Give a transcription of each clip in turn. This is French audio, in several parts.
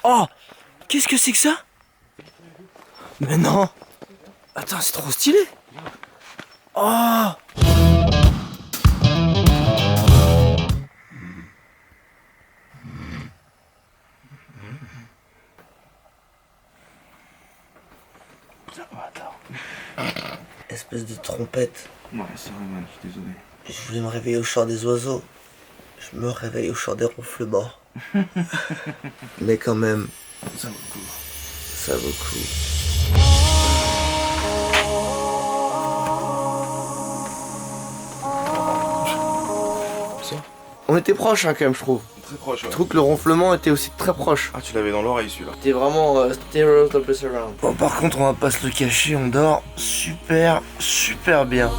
Oh, qu'est-ce que c'est que ça? Mais non. Attends, c'est trop stylé. Oh. Attends. Espèce de trompette. Ouais, c'est vrai, man, je suis désolé. Je voulais me réveiller au chant des oiseaux. Je me réveille au chant des ronflements. Mais quand même, Ça vaut le coup. ça vaut le coup. Ça On était proches, hein, quand même, je trouve. Très proche, ouais. Je trouve que le ronflement était aussi très proche. Ah, tu l'avais dans l'oreille celui-là. C'était vraiment stereo top surround. Bon, par contre, on va pas se le cacher, on dort super bien.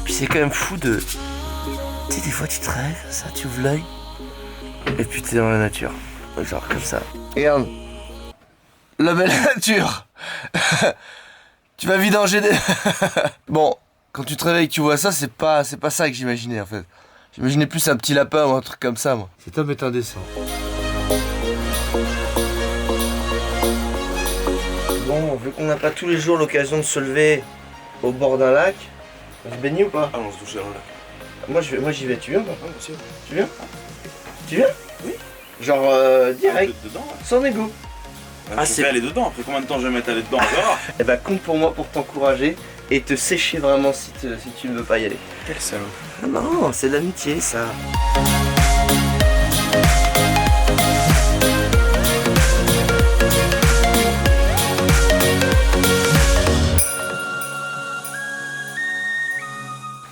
Puis c'est quand même fou de. Tu sais, des fois, tu te rêves, ça, tu ouvres l'œil, et puis t'es dans la nature. Genre comme ça. Regarde. La belle nature. Tu vas vidanger des. Bon, quand tu te réveilles et que tu vois ça, c'est pas ça que j'imaginais en fait. J'imaginais plus un petit lapin ou un truc comme ça, moi. Cet homme est indécent. Bon, vu qu'on n'a pas tous les jours l'occasion de se lever au bord d'un lac, on se baigne ou pas? Ah, on se douche dans le lac. Moi j'y vais, tu viens ou pas? Ouais, monsieur. Tu viens? Tu viens? Oui. Genre direct, Dedans, ouais. sans égo. Ah, je vais aller dedans. Après combien de temps je vais mettre à aller dedans? On verra. Eh bah compte pour moi pour t'encourager et te sécher vraiment si tu ne veux pas y aller. Quel salaud. Ah non, c'est de l'amitié ça.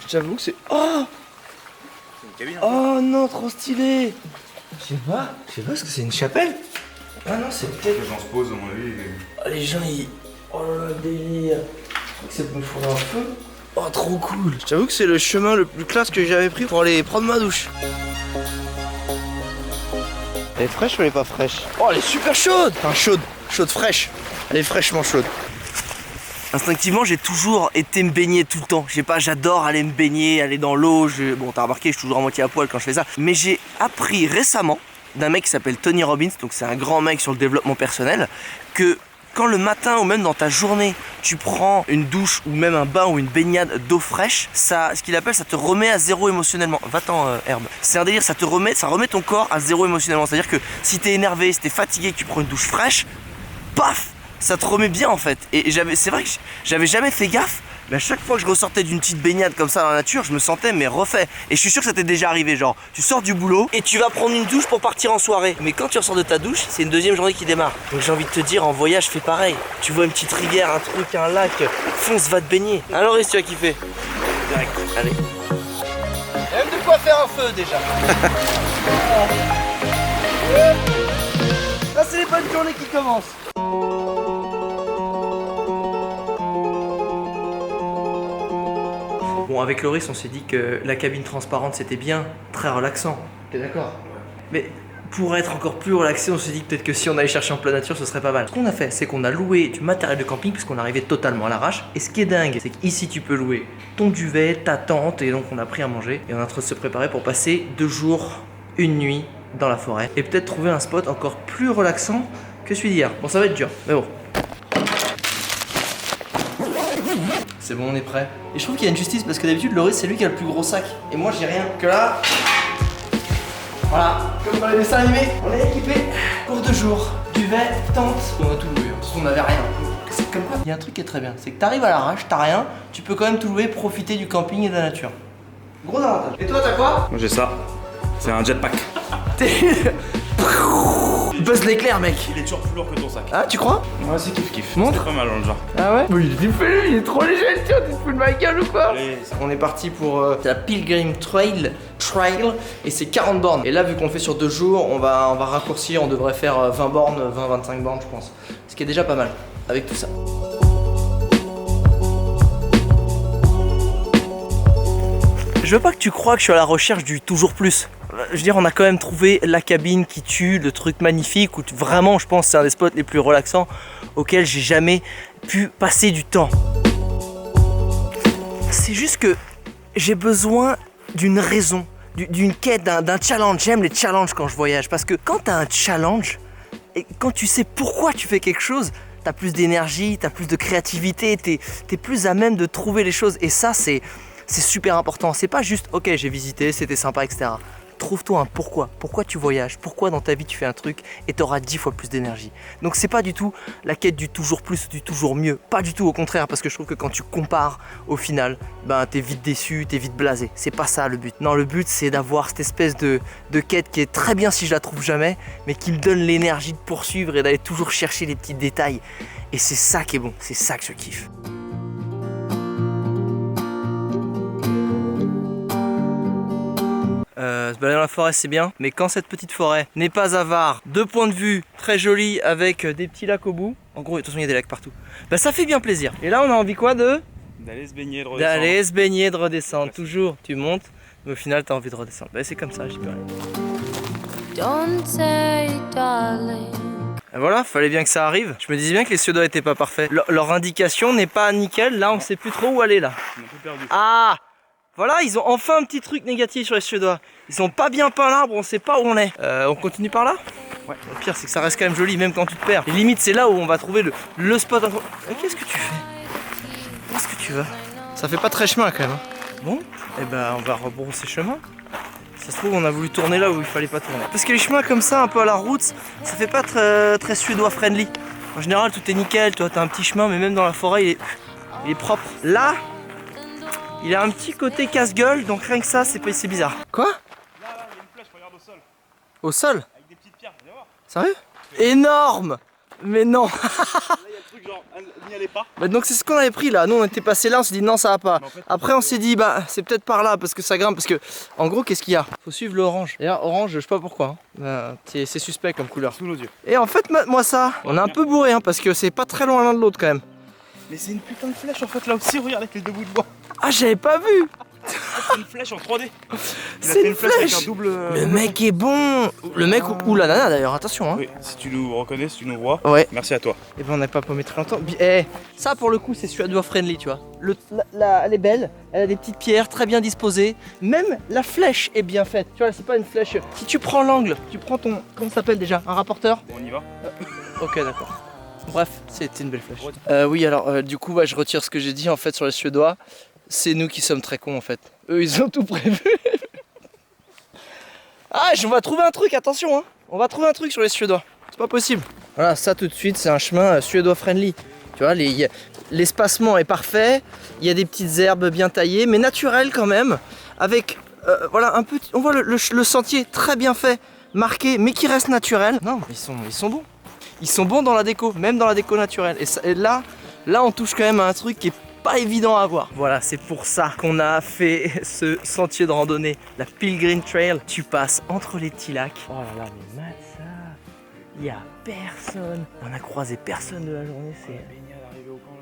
J'avoue que c'est... Oh! C'est une cabine. Oh non, trop stylé! Je sais pas, est-ce que c'est une chapelle? Ah non, c'est peut-être... Les gens se posent, à mon avis. Oh, les gens ils... Oh là là, le délire! Je crois que c'est pour me fourrer un feu. Oh, trop cool! J'avoue que c'est le chemin le plus classe que j'avais pris pour aller prendre ma douche. Elle est fraîche ou elle est pas fraîche? Oh, elle est super chaude! Enfin, chaude fraîche. Elle est fraîchement chaude. Instinctivement, j'ai toujours été me baigner tout le temps. Je sais pas, j'adore aller me baigner, aller dans l'eau. Bon, t'as remarqué, je suis toujours à moitié à poil quand je fais ça. Mais j'ai appris récemment d'un mec qui s'appelle Tony Robbins, donc c'est un grand mec sur le développement personnel, que quand le matin ou même dans ta journée, tu prends une douche ou même un bain ou une baignade d'eau fraîche, ça, ce qu'il appelle, ça te remet à zéro émotionnellement. Va-t'en, Herbe. C'est un délire, ça remet ton corps à zéro émotionnellement. C'est-à-dire que si t'es énervé, si t'es fatigué, que tu prends une douche fraîche, paf, ça te remet bien en fait. Et c'est vrai que j'avais jamais fait gaffe, mais à chaque fois que je ressortais d'une petite baignade comme ça dans la nature, je me sentais mais refait. Et je suis sûr que ça t'est déjà arrivé, genre tu sors du boulot et tu vas prendre une douche pour partir en soirée. Mais quand tu ressors de ta douche, c'est une deuxième journée qui démarre. Donc j'ai envie de te dire, en voyage, fais pareil. Tu vois une petite rivière, un truc, un lac, fonce, va te baigner. Alors est-ce que tu as kiffé? Direct, allez. Il y a même de quoi faire un feu déjà. Là c'est les bonnes journées qui commencent. Bon, avec Loris, on s'est dit que la cabine transparente c'était bien, très relaxant. T'es d'accord? Mais pour être encore plus relaxé, on s'est dit peut-être que si on allait chercher en pleine nature, ce serait pas mal. Ce qu'on a fait, c'est qu'on a loué du matériel de camping puisqu'on arrivait totalement à l'arrache. Et ce qui est dingue, c'est qu'ici tu peux louer ton duvet, ta tente, et donc on a pris à manger. Et on est en train de se préparer pour passer 2 jours, 1 nuit dans la forêt. Et peut-être trouver un spot encore plus relaxant que celui d'hier. Bon, ça va être dur, mais bon. C'est bon, on est prêt. Et je trouve qu'il y a une justice parce que d'habitude, Loris, c'est lui qui a le plus gros sac. Et moi, j'ai rien. Que là, voilà, comme dans les dessins animés, on est équipé pour 2 jours. Duvet, tente, on a tout loué. Parce qu'on avait rien. C'est comme quoi. Il y a un truc qui est très bien, c'est que t'arrives à l'arrache, t'as rien, tu peux quand même tout louer, profiter du camping et de la nature. Gros avantage. Et toi, t'as quoi? Moi j'ai ça. C'est un jetpack. Buzz l'éclair, mec. Il est toujours plus lourd que ton sac. Ah, tu crois? Ouais, c'est kiff. Montre. C'est pas mal dans le genre. Ah ouais? Oui, il est trop léger, le tien, tu te fous de ma gueule ou quoi? Allez, On est parti pour la Pilgrim Trail et c'est 40 bornes. Et là, vu qu'on le fait sur 2 jours, on va raccourcir, on devrait faire 20 bornes, 20-25 bornes, je pense. Ce qui est déjà pas mal avec tout ça. Je veux pas que tu crois que je suis à la recherche du toujours plus. Je veux dire, on a quand même trouvé la cabine qui tue, le truc magnifique où vraiment, je pense, c'est un des spots les plus relaxants auxquels j'ai jamais pu passer du temps. C'est juste que j'ai besoin d'une raison, d'une quête, d'un challenge. J'aime les challenges quand je voyage parce que quand t'as un challenge, Et quand tu sais pourquoi tu fais quelque chose, t'as plus d'énergie, t'as plus de créativité, t'es plus à même de trouver les choses. Et ça, c'est super important. C'est pas juste, ok, j'ai visité, c'était sympa, etc. Trouve-toi un pourquoi. Pourquoi tu voyages? Pourquoi dans ta vie tu fais un truc et t'auras 10 fois plus d'énergie? Donc c'est pas du tout la quête du toujours plus, du toujours mieux. Pas du tout, au contraire, parce que je trouve que quand tu compares, au final, ben t'es vite déçu, t'es vite blasé. C'est pas ça le but. Non, le but c'est d'avoir cette espèce de quête qui est très bien si je la trouve jamais, mais qui me donne l'énergie de poursuivre et d'aller toujours chercher les petits détails. Et c'est ça qui est bon, c'est ça que je kiffe. Se balader dans la forêt c'est bien, mais quand cette petite forêt n'est pas avare de points de vue très jolis avec des petits lacs au bout, en gros attention il y a des lacs partout, bah ça fait bien plaisir. Et là on a envie quoi d'aller se baigner, de redescendre. D'aller se baigner, de redescendre, toujours tu montes, mais au final t'as envie de redescendre. Bah c'est comme ça, j'y peux rien. Don't say darling. Et voilà, fallait bien que ça arrive. Je me disais bien que les Suédois étaient pas parfaits. Leur indication n'est pas nickel, là on sait plus trop où aller là. On a tout perdu. Ah! Voilà, ils ont enfin un petit truc négatif sur les Suédois. Ils ont pas bien peint l'arbre, on sait pas où on est. On continue par là? Ouais. Le pire, c'est que ça reste quand même joli, même quand tu te perds. Et limite, c'est là où on va trouver le spot. Qu'est-ce que tu fais? Qu'est-ce que tu veux? Ça fait pas très chemin quand même. Bon, et ben on va rebrousser chemin. Ça se trouve, on a voulu tourner là où il fallait pas tourner. Parce que les chemins comme ça, un peu à la route, ça fait pas très suédois friendly. En général, tout est nickel. Toi, t'as un petit chemin, mais même dans la forêt, il est propre. Là. Il a un petit côté casse-gueule, donc rien que ça, c'est bizarre. Quoi? Là, il y a une flèche, regarde au sol. Au sol? Avec des petites pierres, viens voir. Sérieux? Énorme! Mais non! Là, il y a le truc genre, n'y allez pas. Bah donc c'est ce qu'on avait pris là. Nous, on était passé là, on s'est dit non, ça va pas. En fait, après, on s'est dit, bah, c'est peut-être par là parce que ça grimpe. Parce que, en gros, qu'est-ce qu'il y a? Faut suivre l'orange. D'ailleurs, orange, je sais pas pourquoi. Hein. C'est suspect comme couleur. Sous nos yeux. Et en fait, moi, ça, on est un peu bourré hein, parce que c'est pas très loin l'un de l'autre quand même. Mais c'est une putain de flèche en fait là aussi, regarde avec les deux bouts de bois. Ah, j'avais pas vu! C'est une flèche en 3D. C'est une flèche avec un double. Le mec est bon! Le mec ou la nana d'ailleurs, attention hein. Oui, si tu nous reconnais, si tu nous vois, ouais. Merci à toi. Et ben on n'a pas paumé très longtemps. Ça pour le coup c'est suédois friendly, tu vois. Elle est belle, elle a des petites pierres très bien disposées. Même la flèche est bien faite. Tu vois, c'est pas une flèche. Si tu prends l'angle, tu prends ton. Comment ça s'appelle déjà? Un rapporteur? Bon, on y va. Ok, d'accord. Bref, c'était une belle flèche. Oui, alors du coup, je retire ce que j'ai dit en fait sur les Suédois. C'est nous qui sommes très cons en fait. Eux, ils ont tout prévu. Ah, on va trouver un truc, attention hein. On va trouver un truc sur les Suédois. C'est pas possible. Voilà, ça tout de suite, c'est un chemin suédois friendly. Tu vois, l'espacement est parfait. Il y a des petites herbes bien taillées, mais naturelles quand même. Avec, voilà, un peu. On voit le sentier très bien fait, marqué, mais qui reste naturel. Non, ils sont bons. Ils sont bons dans la déco, même dans la déco naturelle. Et là, on touche quand même à un truc qui est pas évident à voir. Voilà, c'est pour ça qu'on a fait ce sentier de randonnée, la Pilgrim Trail. Tu passes entre les petits lacs. Oh là là, mais mat ça. Il y a personne. On a croisé personne de la journée. C'est.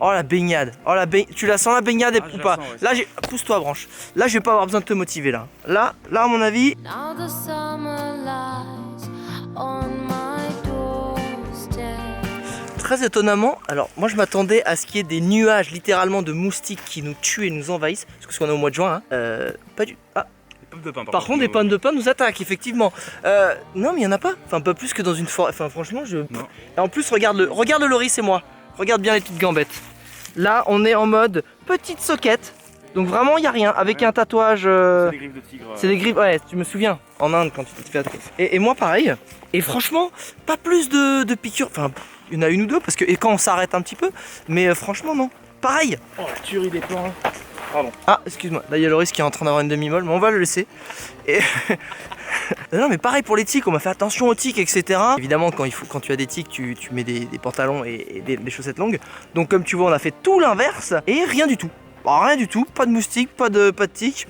Oh la baignade. Oh tu la sens la baignade ou pas? Sens, ouais, là, pousse-toi branche. Là, je vais pas avoir besoin de te motiver là. Là, à mon avis. Très étonnamment, alors moi je m'attendais à ce qu'il y ait des nuages littéralement de moustiques qui nous tuent et nous envahissent, parce qu'on est au mois de juin, hein. Pas du. Ah. De pain, par contre, des pommes de pin nous attaquent, effectivement. Non, mais il n'y en a pas. Enfin, pas plus que dans une forêt. Enfin, franchement, Et en plus, regarde le Loris et moi. Regarde bien les petites gambettes. Là, on est en mode petite soquette. Donc vraiment, il n'y a rien. Avec un tatouage. C'est des griffes de tigre. C'est des griffes, ouais, tu me souviens. En Inde, quand tu te fais attaquer. Et moi, pareil. Et franchement, pas plus de piqûres. Enfin, il y en a une ou deux, parce que. Et quand on s'arrête un petit peu. Mais franchement, non. Pareil. Oh, la tuerie des plans. Pardon. Ah, excuse-moi. Là, il y a Loris qui est en train d'avoir une demi-molle, mais on va le laisser. Et. Non, mais pareil pour les tiques, on m'a fait attention aux tiques, etc. Évidemment, quand tu as des tiques, tu mets des pantalons et des chaussettes longues. Donc, comme tu vois, on a fait tout l'inverse et rien du tout. Bon, rien du tout, pas de moustiques, pas de tiques.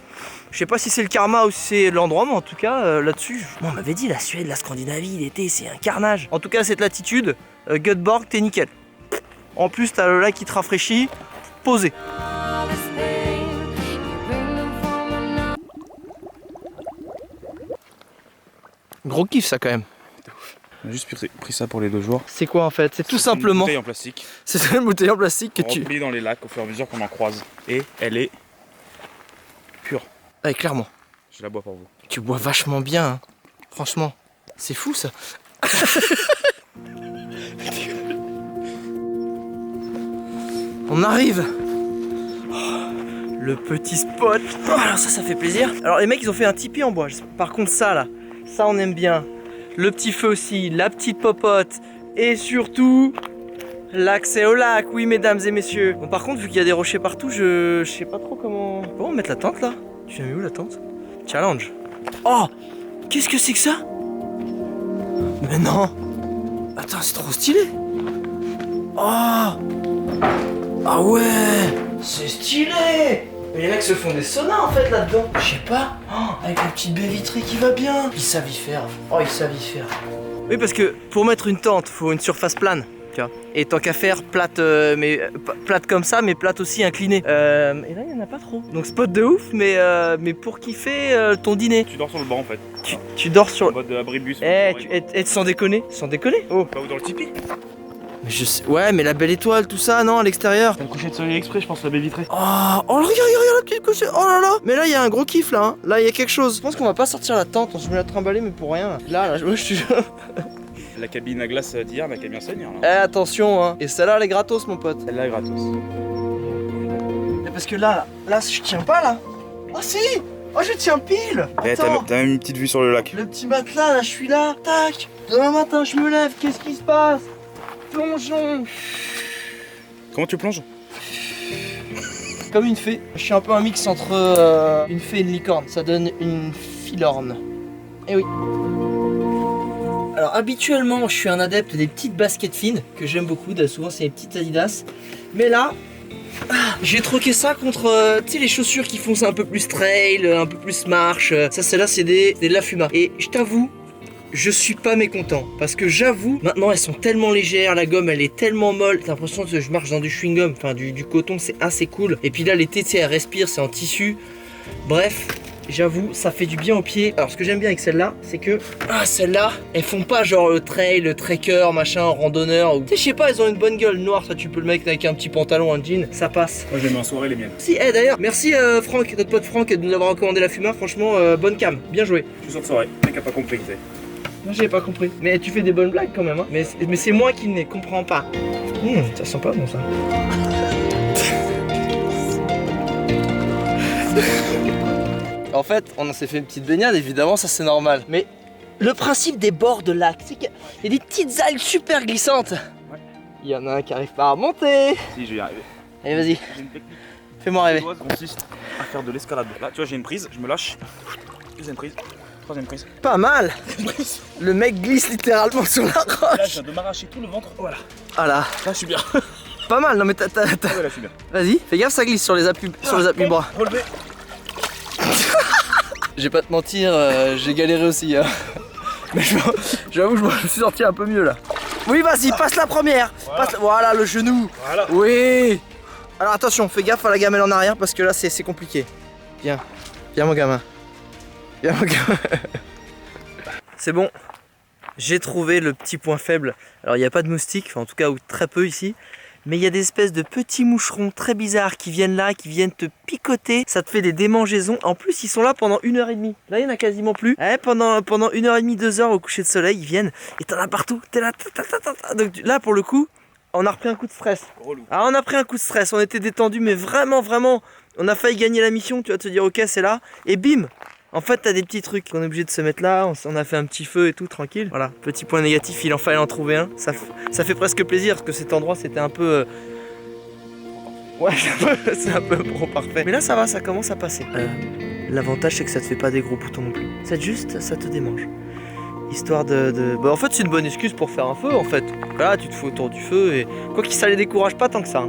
Je sais pas si c'est le karma ou si c'est l'endroit, mais en tout cas, là-dessus. Moi, on m'avait dit la Suède, la Scandinavie, l'été, c'est un carnage. En tout cas, cette latitude, Göteborg, t'es nickel. En plus, t'as le lac qui te rafraîchit. Posé. Gros kiff ça quand même. On a juste pris ça pour les 2 jours. C'est quoi en fait? C'est tout simplement une bouteille en plastique. C'est une bouteille en plastique que tu remplis dans les lacs au fur et à mesure qu'on en croise. Et elle est pure. Ouais, clairement. Je la bois pour vous. Tu bois vachement bien, hein. Franchement, c'est fou ça. On arrive. Le petit spot. Oh, alors ça fait plaisir. Alors les mecs ils ont fait un tipi en bois. Par contre ça là, ça on aime bien. Le petit feu aussi, la petite popote. Et surtout, l'accès au lac, oui mesdames et messieurs. Bon par contre vu qu'il y a des rochers partout, je sais pas trop comment... Comment mettre la tente là? Tu l'as mis où la tente? Challenge. Oh! Qu'est-ce que c'est que ça? Mais non! Attends, c'est trop stylé! Oh! Ah ouais! C'est stylé! Mais les mecs se font des saunas en fait là-dedans. Je sais pas. Oh, avec la petite baie vitrée qui va bien. Ils savent y faire. Oh, ils savent y faire. Oui, parce que pour mettre une tente, faut une surface plane. Tu vois. Et tant qu'à faire, plate, mais plate comme ça, mais plate aussi inclinée. Et là, il n'y en a pas trop. Donc spot de ouf, mais pour kiffer ton dîner. Tu dors sur le banc en fait. Tu dors sur... En mode abribus. Sans déconner. Sans déconner. Oh. Pas où dans le tipi. Mais je sais... Ouais, mais la belle étoile, tout ça, non, à l'extérieur. Un coucher de soleil exprès, je pense, la baie vitrée. Oh, regarde la petite couche. Oh là là. Mais là, il y a un gros kiff là. Hein. Là, il y a quelque chose. Je pense qu'on va pas sortir la tente. On se met la trimballer, mais pour rien. Là, ouais, je suis... La cabine à glace d'hier, elle a qu'à bien saigner. attention, hein. Et celle-là, elle est gratos, mon pote. Celle-là est gratos. Mais parce que là, je tiens pas là. Oh si. Oh, je tiens pile. Attends. T'as même une petite vue sur le lac. Le petit matelas, là, je suis là. Tac. Demain matin, je me lève. Qu'est-ce qui se passe? Plongeons. Comment tu plonges? Comme une fée. Je suis un peu un mix entre une fée et une licorne. Ça donne une filorne. Eh oui. Alors habituellement, je suis un adepte des petites baskets fines que j'aime beaucoup. Souvent, c'est les petites Adidas. Mais là, j'ai troqué ça contre tu sais, les chaussures qui font ça un peu plus trail, un peu plus marche. Ça, celle-là, c'est des La Fuma. Et je t'avoue, je suis pas mécontent parce que j'avoue, maintenant elles sont tellement légères, la gomme elle est tellement molle, t'as l'impression que je marche dans du chewing-gum, enfin du coton, c'est assez cool. Et puis là l'été, tu sais, elle respire, c'est en tissu. Bref, j'avoue, ça fait du bien aux pieds. Alors ce que j'aime bien avec celle-là, c'est que celles-là, elles font pas genre le trail, le trekker, machin, randonneur. Ou... Tu sais, je sais pas, elles ont une bonne gueule noire. Ça, tu peux le mettre avec un petit pantalon, un jean, ça passe. Moi, je les mets en soirée, les miennes. Si, d'ailleurs, merci Franck, notre pote Franck, de nous avoir recommandé la Fuma. Franchement, bonne cam, bien joué. Je suis sur soirée, le mec a pas compris que c'est. Moi j'avais pas compris. Mais tu fais des bonnes blagues quand même, hein. Mais c'est moi qui ne les comprends pas. Ça sent pas bon ça. En fait, on s'est fait une petite baignade, évidemment, ça c'est normal. Mais le principe des bords de lac, c'est qu'il y a des petites algues super glissantes. Ouais. Il y en a un qui arrive pas à remonter. Si, je vais y arriver. Allez, vas-y. J'ai une technique. Fais-moi rêver. La consiste à faire de l'escalade. Là, tu vois, j'ai une prise, je me lâche. Deuxième prise. Troisième prise. Pas mal. Le mec glisse littéralement sur la Là, je roche. viens de m'arracher tout le ventre. Voilà. Voilà. Là, je suis bien. Pas mal, non mais t'as... Ouais, là, je suis bien. Vas-y, fais gaffe, ça glisse sur les appuis bras. Relevé. Je vais pas te mentir, j'ai galéré aussi. Hein. Mais j'avoue, je me suis sorti un peu mieux là. Oui, vas-y, passe la première. Voilà, le genou. Voilà. Oui. Alors attention, fais gaffe à la gamelle en arrière parce que là c'est compliqué. Viens, viens mon gamin. Viens mon gamin. C'est bon. J'ai trouvé le petit point faible. Alors il n'y a pas de moustiques, enfin en tout cas ou très peu ici. Mais il y a des espèces de petits moucherons très bizarres qui viennent là, qui viennent te picoter. Ça te fait des démangeaisons. En plus, ils sont là pendant 1h30. Là, il n'y en a quasiment plus. Ouais, pendant 1h30, 2h au coucher de soleil, ils viennent. Et t'en as partout. T'es là. Donc là, pour le coup, on a repris un coup de stress. Relou. Ah, on a pris un coup de stress. On était détendu, mais vraiment, vraiment. On a failli gagner la mission. Tu vas te dire, ok, c'est là. Et bim! En fait, t'as des petits trucs qu'on est obligé de se mettre là, on a fait un petit feu et tout, tranquille. Voilà, petit point négatif, il en fallait en trouver un. Ça fait presque plaisir parce que cet endroit c'était un peu... Ouais, c'est un peu trop parfait. Mais là ça va, ça commence à passer. L'avantage c'est que ça te fait pas des gros boutons non plus. C'est juste, ça te démange. Histoire Bah en fait c'est une bonne excuse pour faire un feu en fait. Voilà, tu te fais autour du feu et... Quoi qu'il ça les décourage pas tant que ça. Hein.